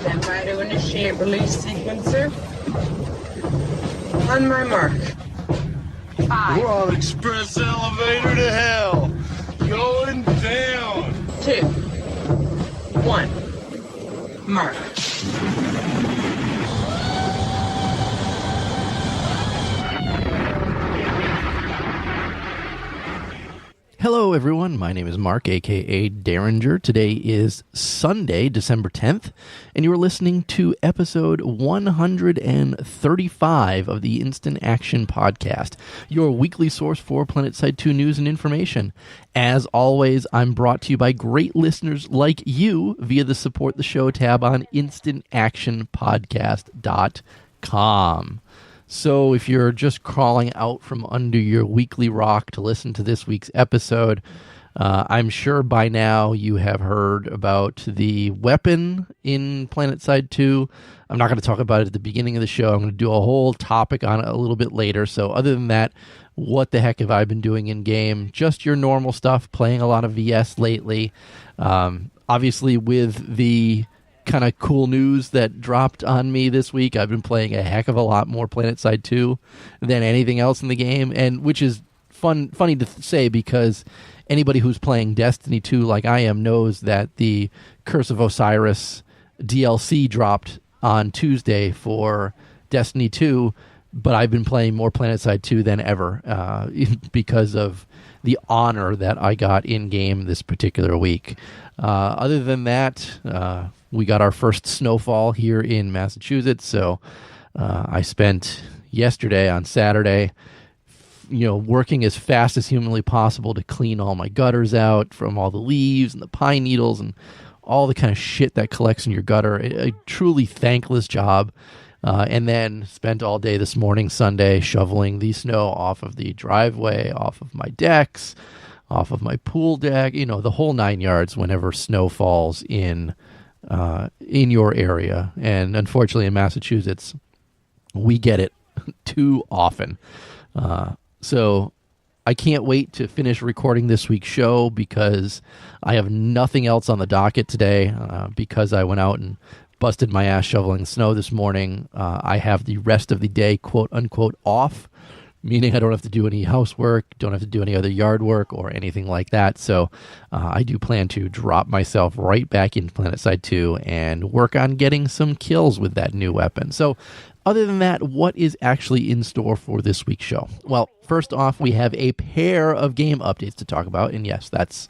Stand by to initiate release sequencer. On my mark. 5. We're on express elevator to hell. Going down. 2. 1. Mark. Hello, everyone. My name is Mark, a.k.a. Deringer. Today is Sunday, December 10th, and you're listening to episode 135 of the Instant Action Podcast, your weekly source for Planetside 2 news and information. As always, I'm brought to you by great listeners like you via the Support the Show tab on instantactionpodcast.com. So if you're just crawling out from under your weekly rock to listen to this week's episode, I'm sure by now you have heard about the weapon in Planetside 2. I'm not going to talk about it at the beginning of the show. I'm going to do a whole topic on it a little bit later. So other than that, what the heck have I been doing in game? Just your normal stuff, playing a lot of VS lately. Obviously with the kind of cool news that dropped on me this week, I've been playing a heck of a lot more PlanetSide 2 than anything else in the game, and which is funny to say because anybody who's playing Destiny 2 like I am knows that the Curse of Osiris DLC dropped on Tuesday for Destiny 2, but I've been playing more PlanetSide 2 than ever because of the honor that I got in-game this particular week. Other than that, we got our first snowfall here in Massachusetts, so I spent yesterday on Saturday, working as fast as humanly possible to clean all my gutters out from all the leaves and the pine needles and all the kind of shit that collects in your gutter. A truly thankless job. And then spent all day this morning, Sunday, shoveling the snow off of the driveway, off of my decks, off of my pool deck, the whole 9 yards whenever snow falls in your area. And unfortunately in Massachusetts, we get it too often. So I can't wait to finish recording this week's show because I have nothing else on the docket today because I went out and busted my ass shoveling snow this morning. I have the rest of the day, quote unquote, off, meaning I don't have to do any housework, don't have to do any other yard work or anything like that. So I do plan to drop myself right back into PlanetSide 2 and work on getting some kills with that new weapon. So other than that, what is actually in store for this week's show? Well, first off, we have a pair of game updates to talk about. And yes, that's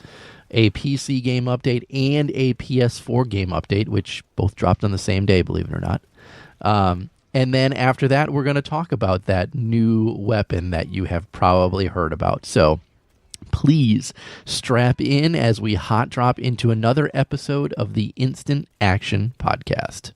a PC game update and a PS4 game update, which both dropped on the same day, believe it or not. And then after that, we're going to talk about that new weapon that you have probably heard about. So please strap in as we hot drop into another episode of the Instant Action Podcast.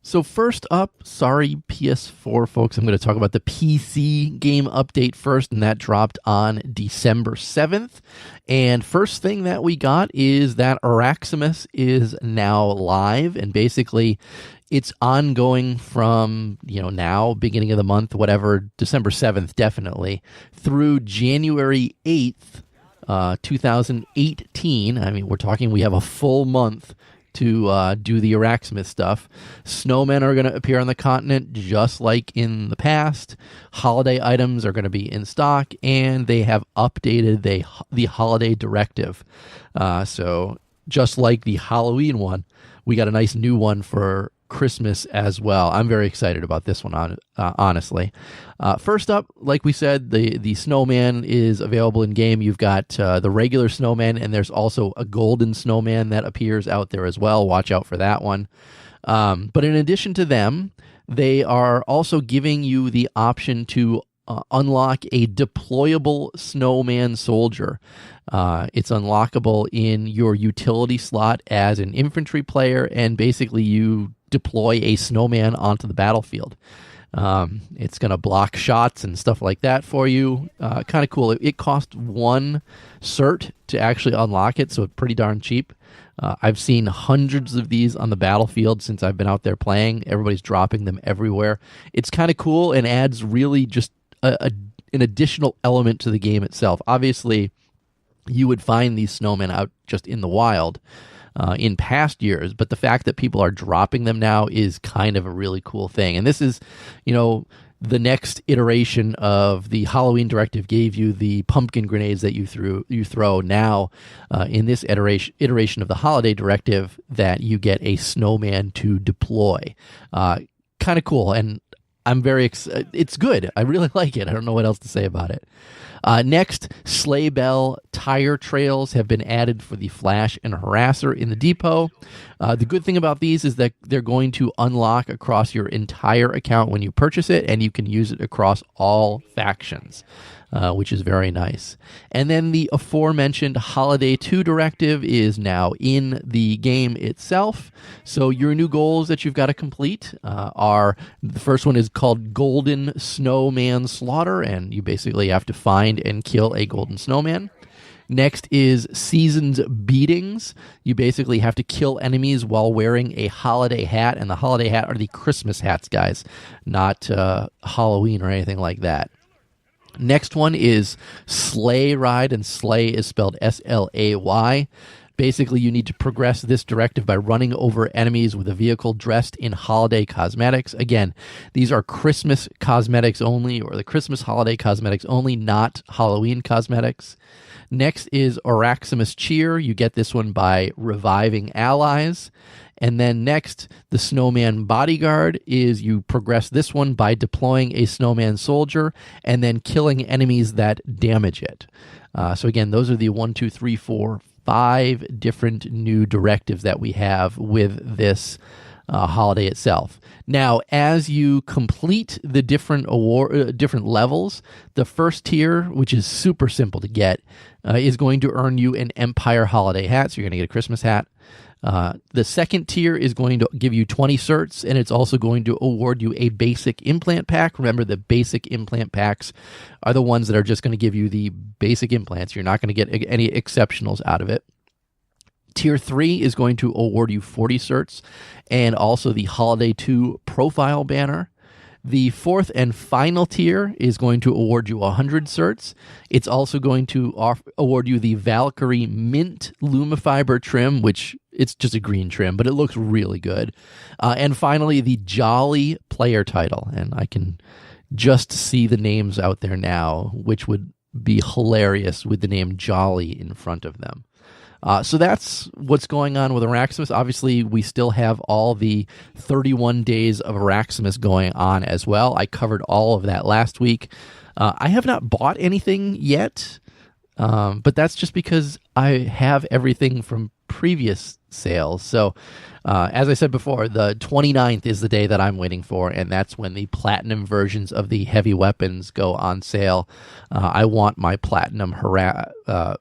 So first up, sorry PS4 folks, I'm going to talk about the PC game update first, and that dropped on December 7th. And first thing that we got is that Araximus is now live, and basically it's ongoing from, now, beginning of the month, whatever, December 7th definitely, through January 8th, 2018. I mean, we have a full month to do the Araximus stuff. Snowmen are going to appear on the continent just like in the past. Holiday items are going to be in stock, and they have updated the holiday directive. So just like the Halloween one, we got a nice new one for Christmas as well. I'm very excited about this one, honestly. First up, like we said, the snowman is available in game. You've got the regular snowman, and there's also a golden snowman that appears out there as well. Watch out for that one. But in addition to them, they are also giving you the option to unlock a deployable snowman soldier. It's unlockable in your utility slot as an infantry player, and basically you deploy a snowman onto the battlefield. It's going to block shots and stuff like that for you. Kind of cool. It cost 1 cert to actually unlock it, so it's pretty darn cheap. I've seen hundreds of these on the battlefield since I've been out there playing. Everybody's dropping them everywhere. It's kind of cool and adds really just an additional element to the game itself. Obviously, you would find these snowmen out just in the wild in past years, but the fact that people are dropping them now is kind of a really cool thing. And this is, the next iteration of the Halloween directive gave you the pumpkin grenades that you throw. Now, in this iteration of the holiday directive, that you get a snowman to deploy. Kind of cool, and I'm very excited. It's good. I really like it. I don't know what else to say about it. Next, sleigh bell tire trails have been added for the Flash and Harasser in the depot. The good thing about these is that they're going to unlock across your entire account when you purchase it, and you can use it across all factions, which is very nice. And then the aforementioned Holiday 2 directive is now in the game itself. So your new goals that you've got to complete are, the first one is called Golden Snowman Slaughter, and you basically have to find and kill a golden snowman. Next is Season's Beatings. You basically have to kill enemies while wearing a holiday hat, and the holiday hat are the Christmas hats, guys, not Halloween or anything like that. Next one is Sleigh Ride, and Sleigh is spelled S-L-A-Y. Basically, you need to progress this directive by running over enemies with a vehicle dressed in holiday cosmetics. Again, these are Christmas cosmetics only, or the Christmas holiday cosmetics only, not Halloween cosmetics. Next is Araximus Cheer. You get this one by reviving allies. And then next, the Snowman Bodyguard is you progress this one by deploying a snowman soldier and then killing enemies that damage it. So again, those are the 5 different new directives that we have with this holiday itself. Now, as you complete the different levels, the first tier, which is super simple to get, is going to earn you an Empire holiday hat. So you're going to get a Christmas hat. The second tier is going to give you 20 certs, and it's also going to award you a basic implant pack. Remember, the basic implant packs are the ones that are just going to give you the basic implants. You're not going to get any exceptionals out of it. Tier 3 is going to award you 40 certs and also the Holiday 2 profile banner. The fourth and final tier is going to award you 100 certs. It's also going to award you the Valkyrie Mint Lumifiber trim, which it's just a green trim, but it looks really good. And finally, the Jolly player title. And I can just see the names out there now, which would be hilarious with the name Jolly in front of them. So that's what's going on with Araximus. Obviously, we still have all the 31 days of Araximus going on as well. I covered all of that last week. I have not bought anything yet, but that's just because I have everything from previous sales. So, as I said before, the 29th is the day that I'm waiting for, and that's when the platinum versions of the heavy weapons go on sale. I want my platinum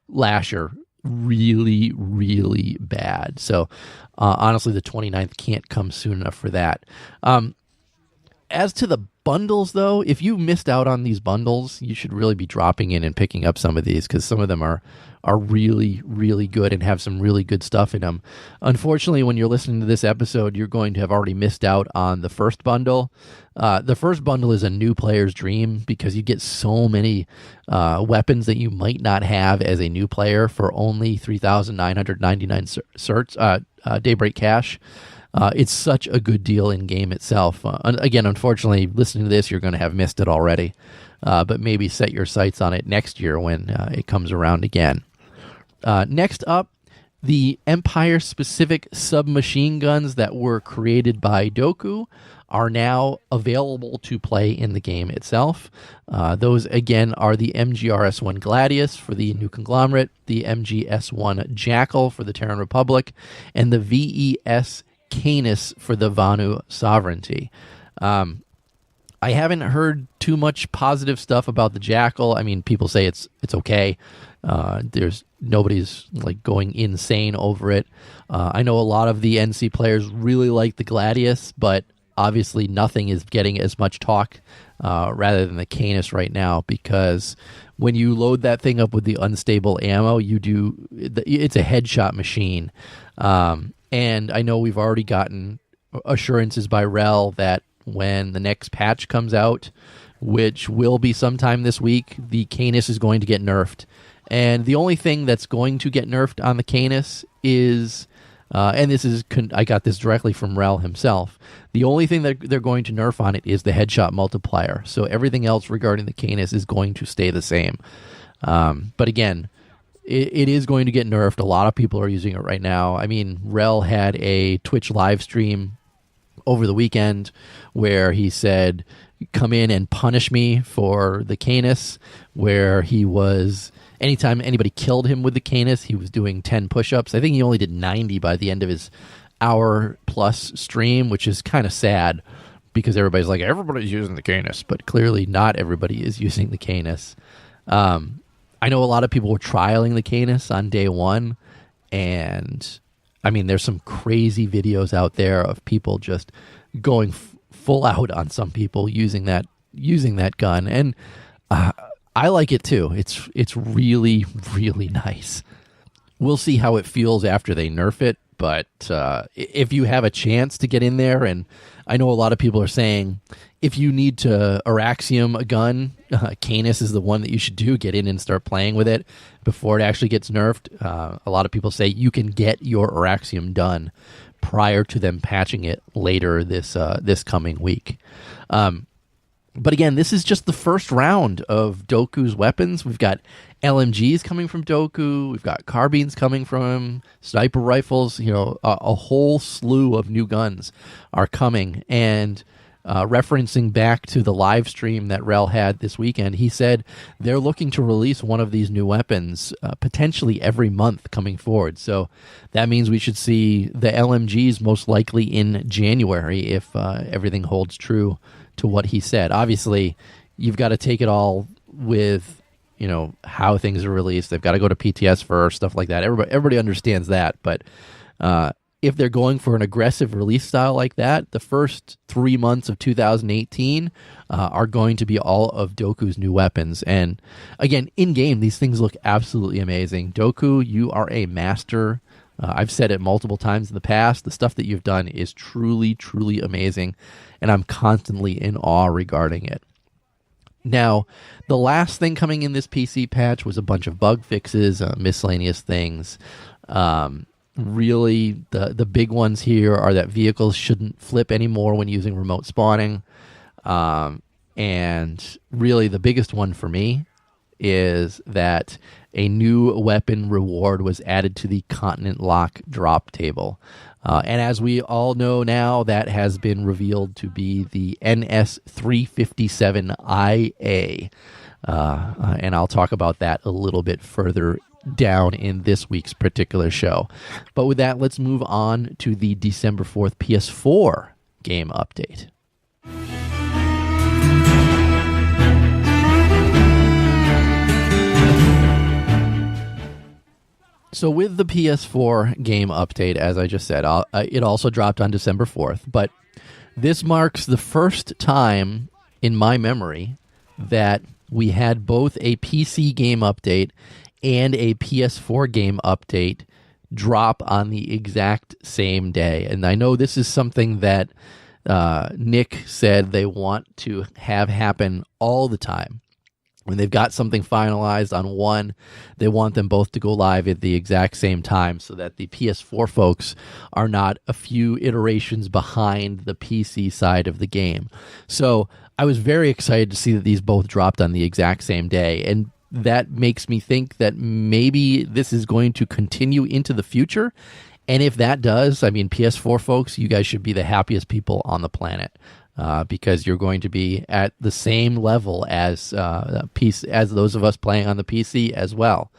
Lasher really, really bad. So honestly, the 29th can't come soon enough for that. As to the bundles, though, if you missed out on these bundles, you should really be dropping in and picking up some of these, because some of them are really, really good and have some really good stuff in them. Unfortunately, when you're listening to this episode, you're going to have already missed out on the first bundle. The first bundle is a new player's dream, because you get so many weapons that you might not have as a new player for only 3,999 certs, Daybreak Cash. It's such a good deal in game itself. Again, unfortunately, listening to this, you're going to have missed it already. But maybe set your sights on it next year when it comes around again. Next up, the Empire-specific submachine guns that were created by Doku are now available to play in the game itself. Those, again, are the MGRS-1 Gladius for the New Conglomerate, the MGS-1 Jackal for the Terran Republic, and the VES Canis for the Vanu Sovereignty. I haven't heard too much positive stuff about the Jackal. I mean, people say it's okay. Nobody's like going insane over it. I know a lot of the NC players really like the Gladius, but obviously nothing is getting as much talk rather than the Canis right now, because when you load that thing up with the unstable ammo, it's a headshot machine. And I know we've already gotten assurances by Rel that when the next patch comes out, which will be sometime this week, the Canis is going to get nerfed. And the only thing that's going to get nerfed on the Canis is, and this is, I got this directly from Rel himself, the only thing that they're going to nerf on it is the headshot multiplier. So everything else regarding the Canis is going to stay the same. But again, it is going to get nerfed. A lot of people are using it right now. I mean, Rel had a Twitch live stream over the weekend where he said, come in and punish me for the Canis, where he was, anytime anybody killed him with the Canis, he was doing 10 push-ups. I think he only did 90 by the end of his hour-plus stream, which is kind of sad because everybody's like, everybody's using the Canis, but clearly not everybody is using the Canis. I know a lot of people were trialing the Canis on day one, and I mean, there's some crazy videos out there of people just going full out on some people using that gun, and I like it too. It's really, really nice. We'll see how it feels after they nerf it, but if you have a chance to get in there, and I know a lot of people are saying if you need to Araxium a gun, Canis is the one that you should do. Get in and start playing with it before it actually gets nerfed. A lot of people say you can get your Araxium done prior to them patching it later this coming week. But again, this is just the first round of Doku's weapons. We've got LMGs coming from Doku. We've got carbines coming from him, sniper rifles. You know, a whole slew of new guns are coming. And referencing back to the live stream that Rel had this weekend, he said they're looking to release one of these new weapons potentially every month coming forward. So that means we should see the LMGs most likely in January if everything holds true to what he said. Obviously, you've got to take it all with, you know, how things are released. They've got to go to PTS first, stuff like that. Everybody understands that. But if they're going for an aggressive release style like that, the first 3 months of 2018 are going to be all of Doku's new weapons. And again, in-game, these things look absolutely amazing. Doku, you are a master. I've said it multiple times in the past. The stuff that you've done is truly, truly amazing, and I'm constantly in awe regarding it. Now, the last thing coming in this PC patch was a bunch of bug fixes, miscellaneous things. Really, the big ones here are that vehicles shouldn't flip anymore when using remote spawning. And really, the biggest one for me is that a new weapon reward was added to the Continent Lock drop table. And as we all know now, that has been revealed to be the NS357IA. And I'll talk about that a little bit further down in this week's particular show. But with that, let's move on to the December 4th PS4 game update. So with the PS4 game update, as I just said, it also dropped on December 4th, but this marks the first time in my memory that we had both a PC game update and a PS4 game update drop on the exact same day. And I know this is something that Nick said they want to have happen all the time. When they've got something finalized on one, they want them both to go live at the exact same time so that the PS4 folks are not a few iterations behind the PC side of the game. So I was very excited to see that these both dropped on the exact same day. And that makes me think that maybe this is going to continue into the future. And if that does, I mean, PS4 folks, you guys should be the happiest people on the planet. Because you're going to be at the same level as those of us playing on the PC as well.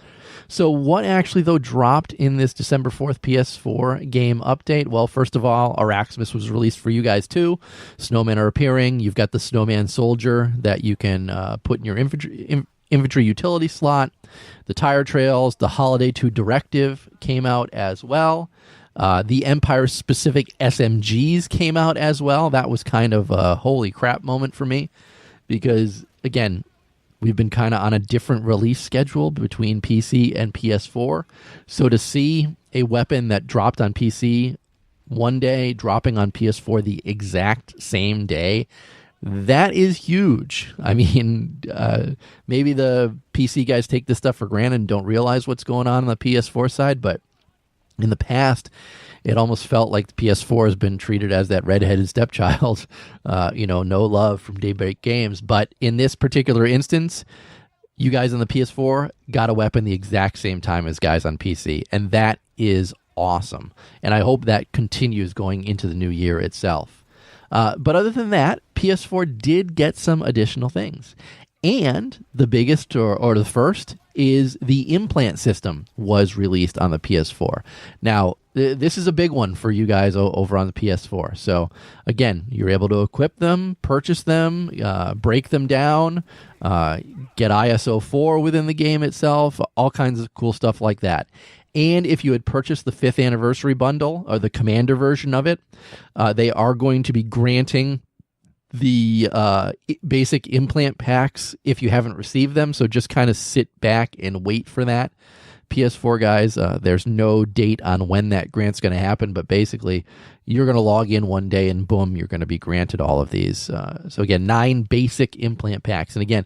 So what actually, though, dropped in this December 4th PS4 game update? Well, first of all, Araximus was released for you guys too. Snowmen are appearing. You've got the Snowman Soldier that you can put in your infantry utility slot. The Tire Trails, the Holiday 2 Directive came out as well. The Empire-specific SMGs came out as well. That was kind of a holy crap moment for me because, again, we've been kind of on a different release schedule between PC and PS4. So to see a weapon that dropped on PC one day, dropping on PS4 the exact same day, That is huge. I mean, maybe the PC guys take this stuff for granted and don't realize what's going on the PS4 side, but in the past, it almost felt like the PS4 has been treated as that redheaded stepchild, no love from Daybreak Games. But in this particular instance, you guys on the PS4 got a weapon the exact same time as guys on PC, and that is awesome. And I hope that continues going into the new year itself. But other than that, PS4 did get some additional things. And the biggest or the first is the implant system was released on the PS4. Now, this is a big one for you guys over on the PS4. So, again, you're able to equip them, purchase them, break them down, get ISO 4 within the game itself, all kinds of cool stuff like that. And if you had purchased the 5th anniversary bundle or the Commander version of it, they are going to be granting the basic implant packs if you haven't received them. So just kind of sit back and wait for that. PS4 guys, there's no date on when that grant's going to happen, but basically you're going to log in one day and boom, you're going to be granted all of these. So again, 9 basic implant packs. And again,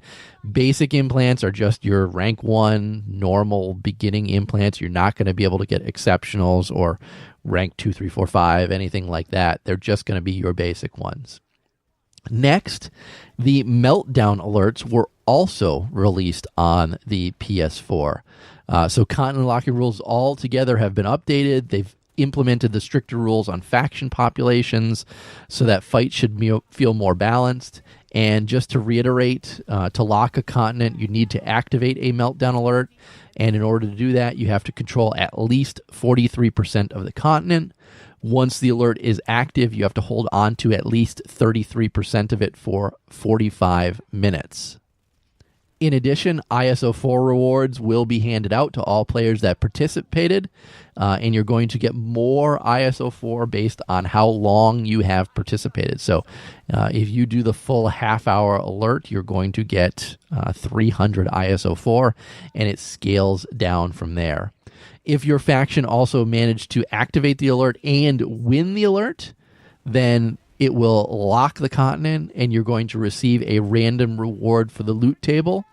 basic implants are just your rank 1 normal beginning implants. You're not going to be able to get exceptionals or rank 2, 3, 4, 5, anything like that. They're just going to be your basic ones. Next, the meltdown alerts were also released on the PS4. So content locking rules altogether have been updated. They've implemented the stricter rules on faction populations so that fights should feel more balanced. And just to reiterate, to lock a continent, you need to activate a meltdown alert. And in order to do that, you have to control at least 43% of the continent. Once the alert is active, you have to hold on to at least 33% of it for 45 minutes. In addition, ISO 4 rewards will be handed out to all players that participated, and you're going to get more ISO 4 based on how long you have participated. So if you do the full half-hour alert, you're going to get 300 ISO 4, and it scales down from there. If your faction also managed to activate the alert and win the alert, then it will lock the continent and you're going to receive a random reward for the loot table.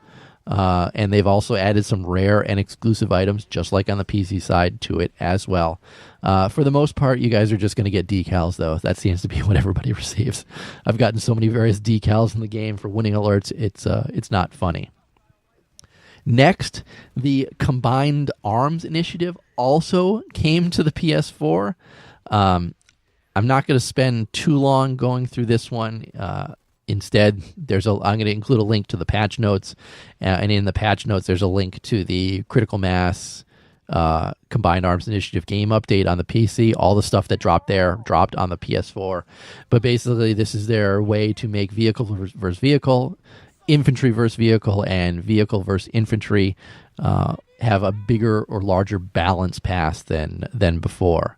And they've also added some rare and exclusive items, just like on the PC side, to it as well. For the most part, you guys are just going to get decals, though. That seems to be what everybody receives. I've gotten so many various decals in the game for winning alerts, it's not funny. Next, the Combined Arms Initiative also came to the PS4. I'm not going to spend too long going through this one. Instead, I'm going to include a link to the patch notes, and in the patch notes, there's a link to the Critical Mass Combined Arms Initiative game update on the PC. All the stuff that dropped there dropped on the PS4. But basically, this is their way to make vehicle versus vehicle, infantry versus vehicle, and vehicle versus infantry have a bigger or larger balance pass than before.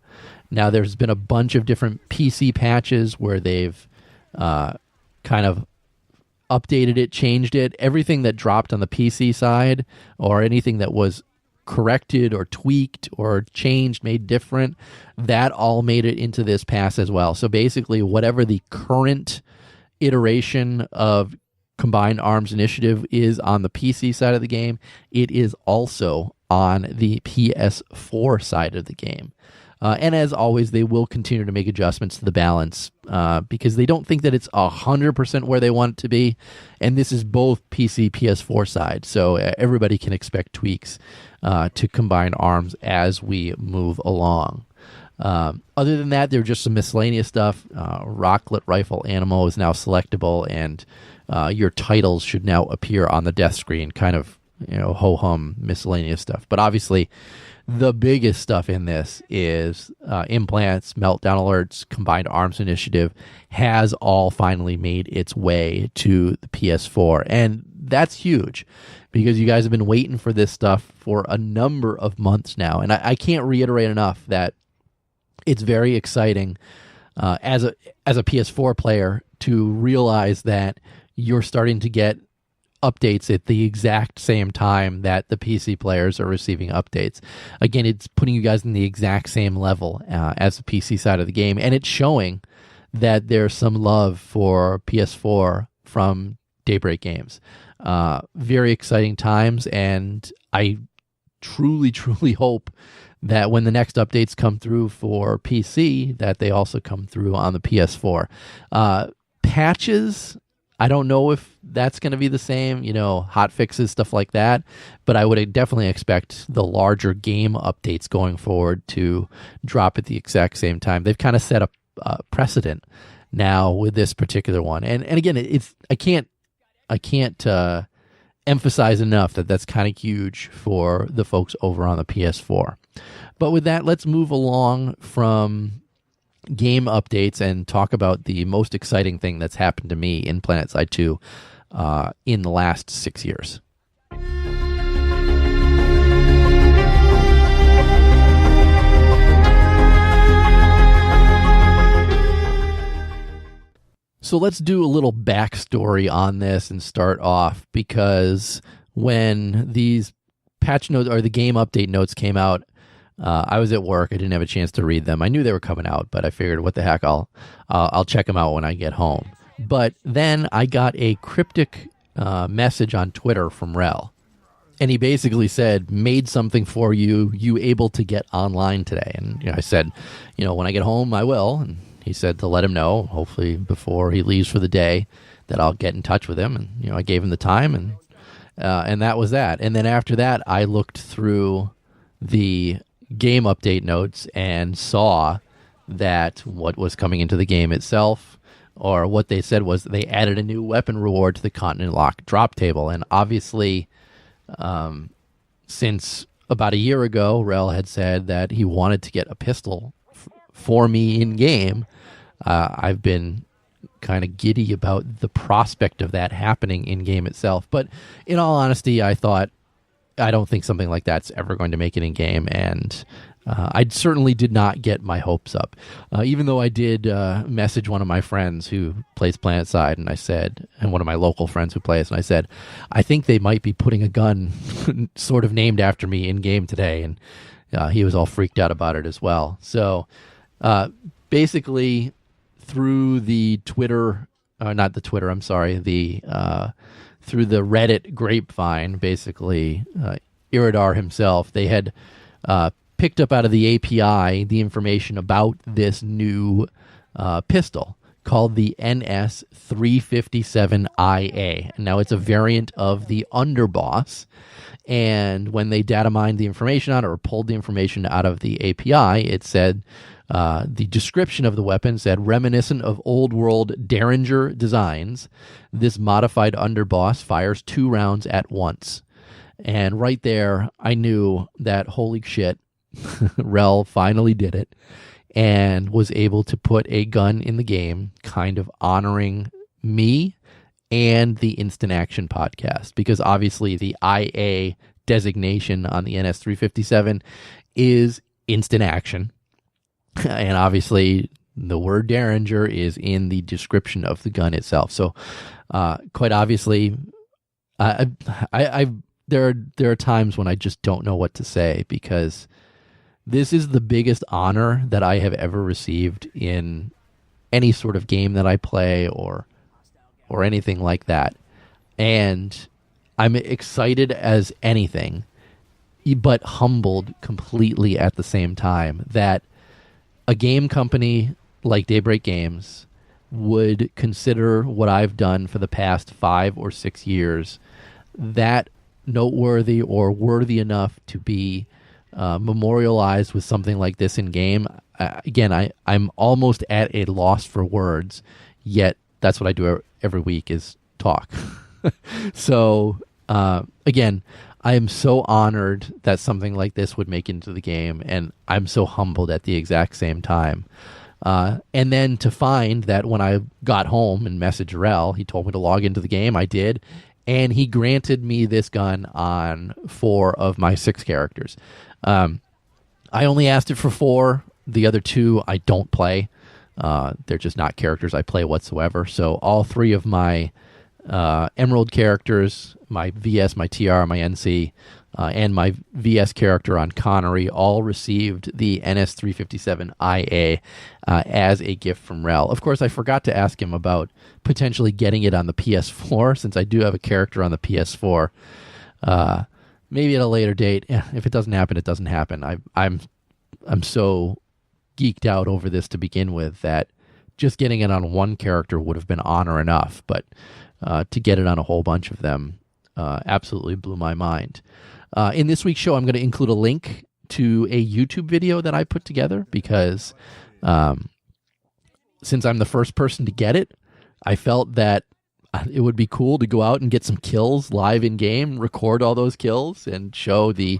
Now, there's been a bunch of different PC patches where they've kind of updated it, changed it. Everything that dropped on the PC side or anything that was corrected or tweaked or changed, made different, that all made it into this pass as well. So basically, whatever the current iteration of Combined Arms Initiative is on the PC side of the game, it is also on the PS4 side of the game. And as always, they will continue to make adjustments to the balance because they don't think that it's 100% where they want it to be. And this is both PC, PS4 side. So everybody can expect tweaks to Combined Arms as we move along. Other than that, there are just some miscellaneous stuff. Rocklet Rifle Ammo is now selectable, and your titles should now appear on the death screen. Kind of, ho-hum miscellaneous stuff. But obviously, the biggest stuff in this is implants, meltdown alerts, Combined Arms Initiative has all finally made its way to the PS4. And that's huge because you guys have been waiting for this stuff for a number of months now. And I can't reiterate enough that it's very exciting as a PS4 player to realize that you're starting to get updates at the exact same time that the PC players are receiving updates. Again, it's putting you guys in the exact same level as the PC side of the game, and it's showing that there's some love for PS4 from Daybreak Games. Very exciting times, and I truly, truly hope that when the next updates come through for PC, that they also come through on the PS4. Patches, I don't know if that's going to be the same, hot fixes, stuff like that, but I would definitely expect the larger game updates going forward to drop at the exact same time. They've kind of set up precedent now with this particular one. And again, I can't emphasize enough that that's kind of huge for the folks over on the PS4. But with that, let's move along from game updates and talk about the most exciting thing that's happened to me in PlanetSide 2 in the last 6 years. So let's do a little backstory on this and start off, because when these patch notes or the game update notes came out, I was at work. I didn't have a chance to read them. I knew they were coming out, but I figured, what the heck, I'll check them out when I get home. But then I got a cryptic message on Twitter from Rel, and he basically said, "Made something for you. You able to get online today?" And I said, when I get home, I will. And he said to let him know, hopefully before he leaves for the day, that I'll get in touch with him. And I gave him the time, and that was that. And then after that, I looked through the game update notes and saw that what was coming into the game itself, or what they said, was they added a new weapon reward to the Continent Lock drop table. And obviously, since about a year ago, Rel had said that he wanted to get a pistol for me in game, I've been kind of giddy about the prospect of that happening in game itself. But in all honesty, I don't think something like that's ever going to make it in game, and I certainly did not get my hopes up. Even though I did message one of my friends who plays PlanetSide, and I said, and one of my local friends who plays, and I said, I think they might be putting a gun sort of named after me in game today, and he was all freaked out about it as well. So basically, through the Twitter, not the Twitter, I'm sorry, through the Reddit grapevine, basically, Iridar himself, they had picked up out of the API the information about this new pistol called the NS357IA. Now, it's a variant of the Underboss, and when they data mined the information out, or pulled the information out of the API, it said, the description of the weapon said, reminiscent of old world Deringer designs, this modified Underboss fires 2 rounds at once. And right there, I knew that, holy shit, Rel finally did it and was able to put a gun in the game, kind of honoring me and the Instant Action podcast, because obviously the IA designation on the NS357 is Instant Action. And obviously, the word Deringer is in the description of the gun itself. So, quite obviously, there are times when I just don't know what to say, because this is the biggest honor that I have ever received in any sort of game that I play, or anything like that. And I'm excited as anything, but humbled completely at the same time that a game company like Daybreak Games would consider what I've done for the past 5 or 6 years that noteworthy or worthy enough to be memorialized with something like this in game. Again, I'm almost at a loss for words, yet that's what I do every week, is talk. So, again, I am so honored that something like this would make it into the game, and I'm so humbled at the exact same time. And then to find that when I got home and messaged Rel, he told me to log into the game. I did, and he granted me this gun on 4 of my 6 characters. I only asked it for 4. The other 2 I don't play. They're just not characters I play whatsoever. So all 3 of my Emerald characters, my VS, my TR, my NC, and my VS character on Connery all received the NS357IA as a gift from Rel. Of course, I forgot to ask him about potentially getting it on the PS4, since I do have a character on the PS4. Maybe at a later date. If it doesn't happen, it doesn't happen. I'm so geeked out over this to begin with that just getting it on one character would have been honor enough, but to get it on a whole bunch of them absolutely blew my mind. In this week's show, I'm going to include a link to a YouTube video that I put together because since I'm the first person to get it, I felt that it would be cool to go out and get some kills live in game, record all those kills, and show the...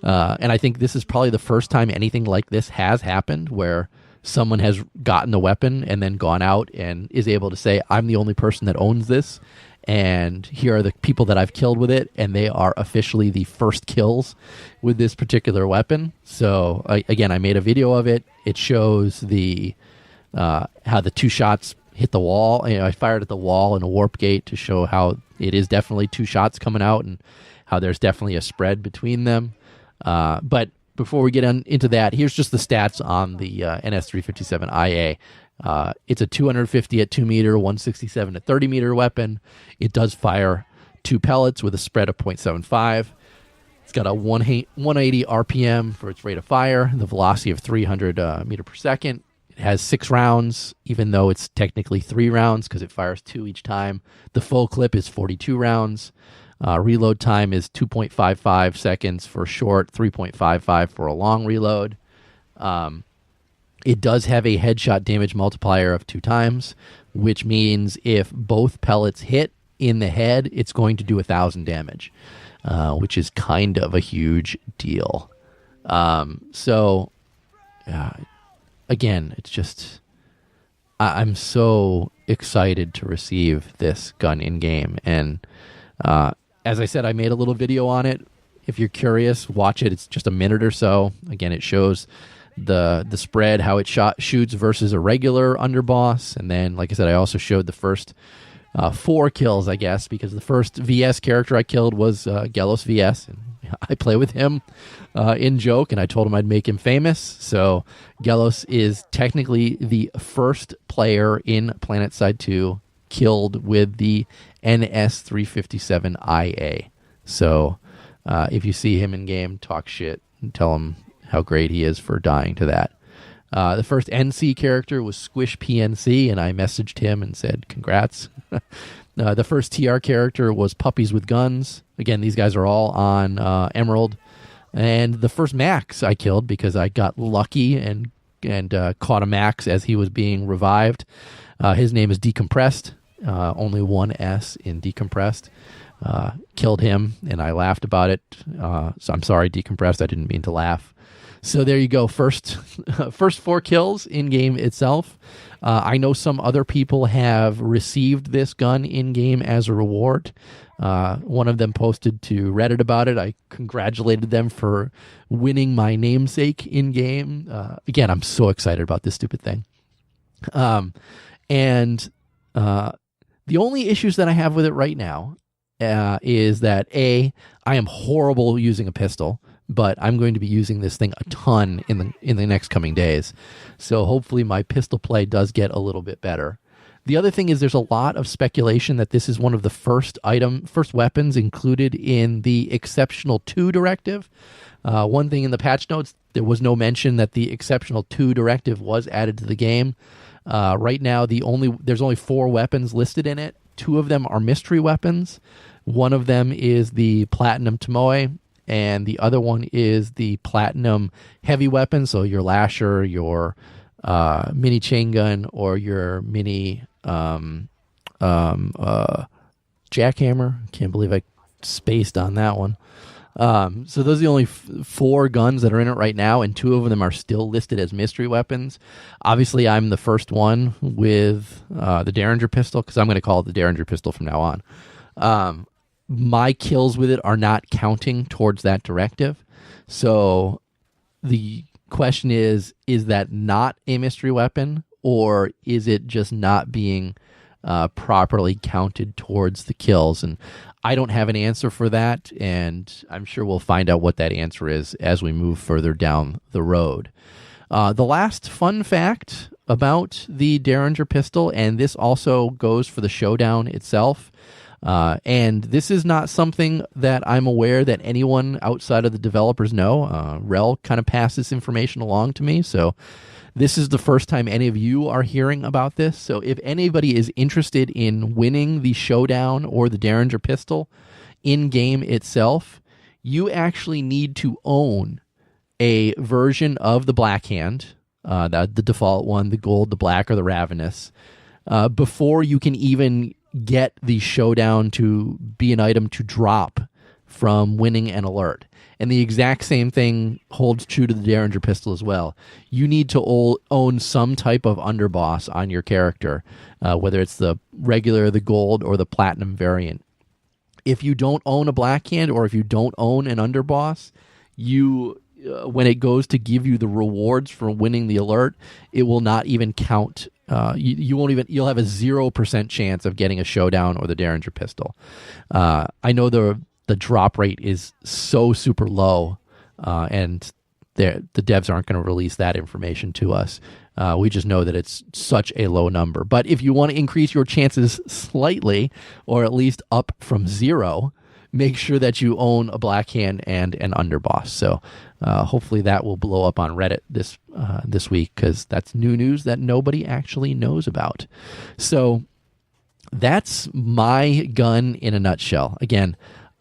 and I think this is probably the first time anything like this has happened, where someone has gotten the weapon and then gone out and is able to say, I'm the only person that owns this, and here are the people that I've killed with it, and they are officially the first kills with this particular weapon. So, again, I made a video of it. It shows the how the two shots hit the wall. I fired at the wall in a warp gate to show how it is definitely two shots coming out and how there's definitely a spread between them. But before we get into that, here's just the stats on the NS357IA. It's a 250 at 2 meter, 167 at 30 meter weapon. It does fire 2 pellets with a spread of 0.75. It's got a 180 RPM for its rate of fire, the velocity of 300 meter per second. It has 6 rounds, even though it's technically 3 rounds because it fires 2 each time. The full clip is 42 rounds. Reload time is 2.55 seconds for short, 3.55 for a long reload. It does have a headshot damage multiplier of 2 times, which means if both pellets hit in the head, it's going to do 1,000 damage, which is kind of a huge deal. Again, it's just... I'm so excited to receive this gun in-game, and... as I said, I made a little video on it. If you're curious, watch it. It's just a minute or so. Again, it shows the spread, how it shoots versus a regular underboss. And then, like I said, I also showed the first 4 kills, I guess, because the first VS character I killed was Gelos VS. And I play with him in joke, and I told him I'd make him famous. So Gelos is technically the first player in PlanetSide 2 killed with the NS357IA. So if you see him in game, talk shit and tell him how great he is for dying to that. The first NC character was Squish PNC, and I messaged him and said, congrats. The first TR character was Puppies with Guns. Again, these guys are all on Emerald. And the first Max I killed because I got lucky and caught a Max as he was being revived. His name is Decompressed. Only 1 S in Decompressed. Killed him, and I laughed about it. So I'm sorry, Decompressed. I didn't mean to laugh. So there you go. First 4 kills in game itself. I know some other people have received this gun in game as a reward. One of them posted to Reddit about it. I congratulated them for winning my namesake in game. Again, I'm so excited about this stupid thing. The only issues that I have with it right now is that I am horrible using a pistol, but I'm going to be using this thing a ton in the next coming days. So hopefully my pistol play does get a little bit better. The other thing is there's a lot of speculation that this is one of the first weapons included in the Exceptional 2 directive. One thing in the patch notes, there was no mention that the Exceptional 2 directive was added to the game. Right now, there's only 4 weapons listed in it. 2 of them are mystery weapons. One of them is the Platinum Tomoe, and the other one is the Platinum Heavy Weapon, so your Lasher, your mini chain gun, or your mini jackhammer. Can't believe I spaced on that one. So those are the only 4 guns that are in it right now, and 2 of them are still listed as mystery weapons. Obviously, I'm the first one with the Deringer pistol, because I'm going to call it the Deringer pistol from now on. My kills with it are not counting towards that directive. So the question is that not a mystery weapon, or is it just not being properly counted towards the kills. And I don't have an answer for that, and I'm sure we'll find out what that answer is as we move further down the road. The last fun fact about the Deringer pistol, and this also goes for the showdown itself, and this is not something that I'm aware that anyone outside of the developers know. Rel kind of passed this information along to me, so this is the first time any of you are hearing about this. So if anybody is interested in winning the showdown or the Deringer pistol in-game itself, you actually need to own a version of the Black Hand, the default one, the Gold, the Black, or the Ravenous, before you can even get the showdown to be an item to drop from winning an alert. And the exact same thing holds true to the Deringer pistol as well. You need to own some type of underboss on your character, whether it's the regular, the gold, or the platinum variant. If you don't own a Black Hand, or if you don't own an underboss, when it goes to give you the rewards for winning the alert, it will not even count. You'll have a 0% chance of getting a showdown or the Deringer pistol. I know the drop rate is so super low, and the devs aren't going to release that information to us. We just know that it's such a low number. But if you want to increase your chances slightly, or at least up from 0, make sure that you own a Black Hand and an underboss. So hopefully that will blow up on Reddit this week, because that's new news that nobody actually knows about. So that's my gun in a nutshell. Again,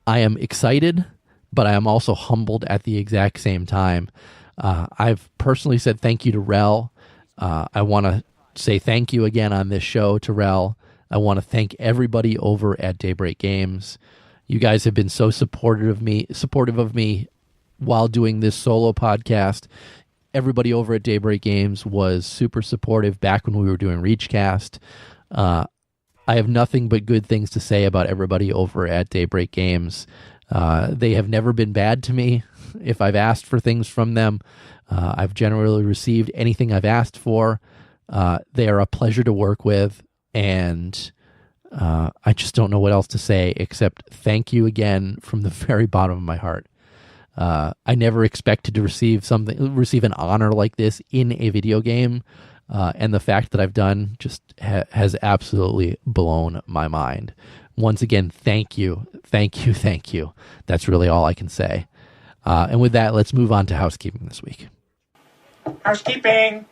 I am excited, but I am also humbled at the exact same time. I've personally said thank you to Rel. I want to say thank you again on this show to Rel. I want to thank everybody over at Daybreak Games. You guys have been so supportive of me while doing this solo podcast. Everybody over at Daybreak Games was super supportive back when we were doing Reachcast. I have nothing but good things to say about everybody over at Daybreak Games. They have never been bad to me. If I've asked for things from them, I've generally received anything I've asked for. They are a pleasure to work with, and I just don't know what else to say except thank you again from the very bottom of my heart. I never expected to receive an honor like this in a video game. And the fact that I've done just has absolutely blown my mind. Once again, thank you. That's really all I can say. And with that, let's move on to housekeeping this week. Housekeeping.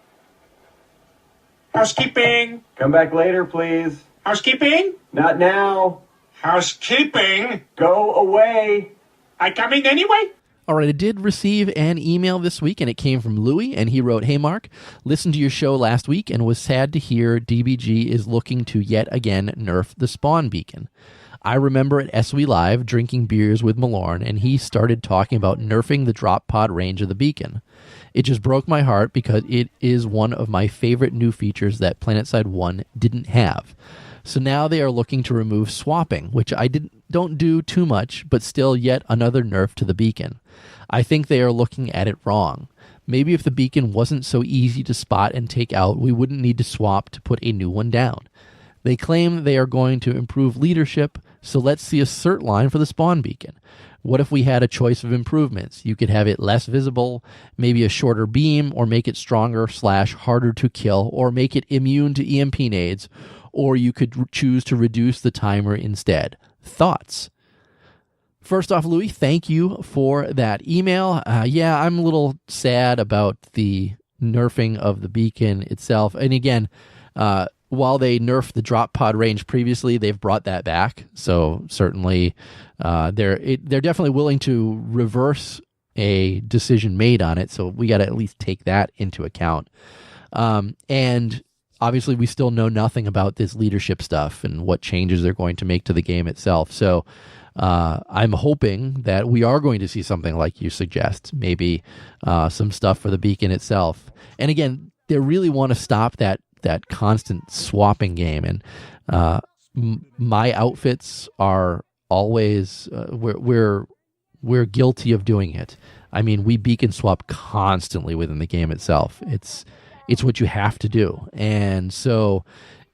Come back later, please. Housekeeping. Not now. Housekeeping. Go away. I coming anyway? All right, I did receive an email this week, and it came from Louis, and he wrote, "Hey, Mark, listened to your show last week and was sad to hear DBG is looking to yet again nerf the spawn beacon. I remember at SW Live drinking beers with Malorn, and he started talking about nerfing the drop pod range of the beacon. It just broke my heart because it is one of my favorite new features that PlanetSide 1 didn't have. So now they are looking to remove swapping, which I don't do too much, but still yet another nerf to the beacon. I think they are looking at it wrong. Maybe if the beacon wasn't so easy to spot and take out, we wouldn't need to swap to put a new one down. They claim they are going to improve leadership, so let's see a cert line for the spawn beacon. What if we had a choice of improvements? You could have it less visible, maybe a shorter beam, or make it stronger / harder to kill, or make it immune to EMP nades, or you could choose to reduce the timer instead. Thoughts?" First off, Louis, thank you for that email. Yeah, I'm a little sad about the nerfing of the beacon itself. And again, while they nerfed the drop pod range previously, they've brought that back. So certainly they're definitely willing to reverse a decision made on it. So we got to at least take that into account. And obviously we still know nothing about this leadership stuff and what changes they're going to make to the game itself. So I'm hoping that we are going to see something like you suggest, maybe some stuff for the beacon itself. And again, they really want to stop that constant swapping game. And my outfits are always we're guilty of doing it. I mean, we beacon swap constantly within the game itself. It's what you have to do. And so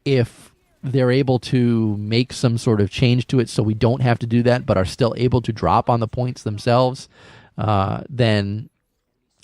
if they're able to make some sort of change to it so we don't have to do that, but are still able to drop on the points themselves, then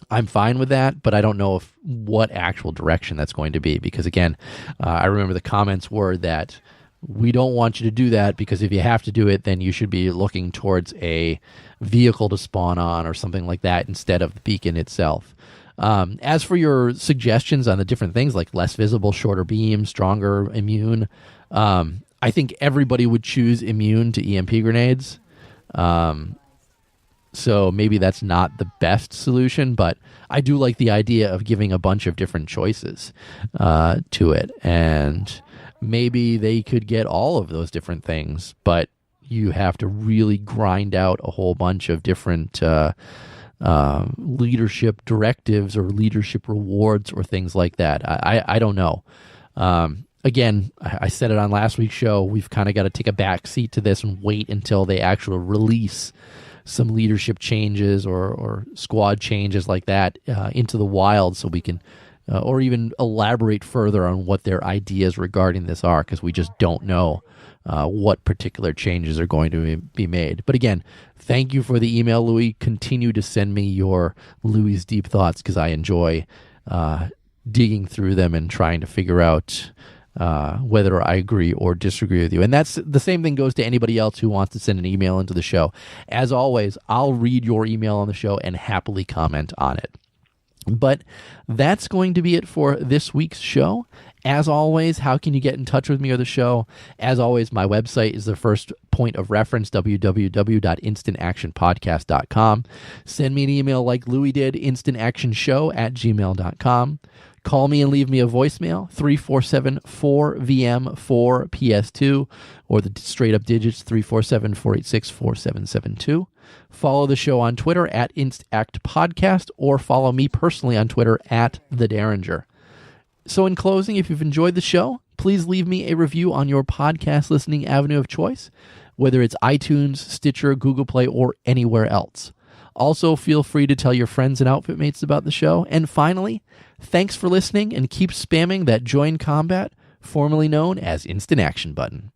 I'm fine with that. But I don't know what actual direction that's going to be, because again, I remember the comments were that we don't want you to do that, because if you have to do it, then you should be looking towards a vehicle to spawn on or something like that instead of the beacon itself. As for your suggestions on the different things like less visible, shorter beam, stronger immune, I think everybody would choose immune to EMP grenades. So maybe that's not the best solution, but I do like the idea of giving a bunch of different choices to it. And maybe they could get all of those different things, but you have to really grind out a whole bunch of different leadership directives or leadership rewards or things like that. I don't know. Again, I said it on last week's show, we've kind of got to take a back seat to this and wait until they actually release some leadership changes or squad changes like that into the wild, so we can or even elaborate further on what their ideas regarding this are, because we just don't know what particular changes are going to be made. But again, thank you for the email, Louis. Continue to send me your Louis' deep thoughts, because I enjoy digging through them and trying to figure out whether I agree or disagree with you. And that's the same thing goes to anybody else who wants to send an email into the show. As always, I'll read your email on the show and happily comment on it. But that's going to be it for this week's show. As always, how can you get in touch with me or the show? As always, my website is the first point of reference, www.instantactionpodcast.com. Send me an email like Louis did, instantactionshow@gmail.com. Call me and leave me a voicemail, 347-4VM-4PS2, or the straight-up digits, 347-486-4772. Follow the show on Twitter @InstActPodcast, or follow me personally on Twitter @the Deringer. So in closing, if you've enjoyed the show, please leave me a review on your podcast listening avenue of choice, whether it's iTunes, Stitcher, Google Play, or anywhere else. Also, feel free to tell your friends and outfit mates about the show. And finally, thanks for listening, and keep spamming that Join Combat, formerly known as Instant Action button.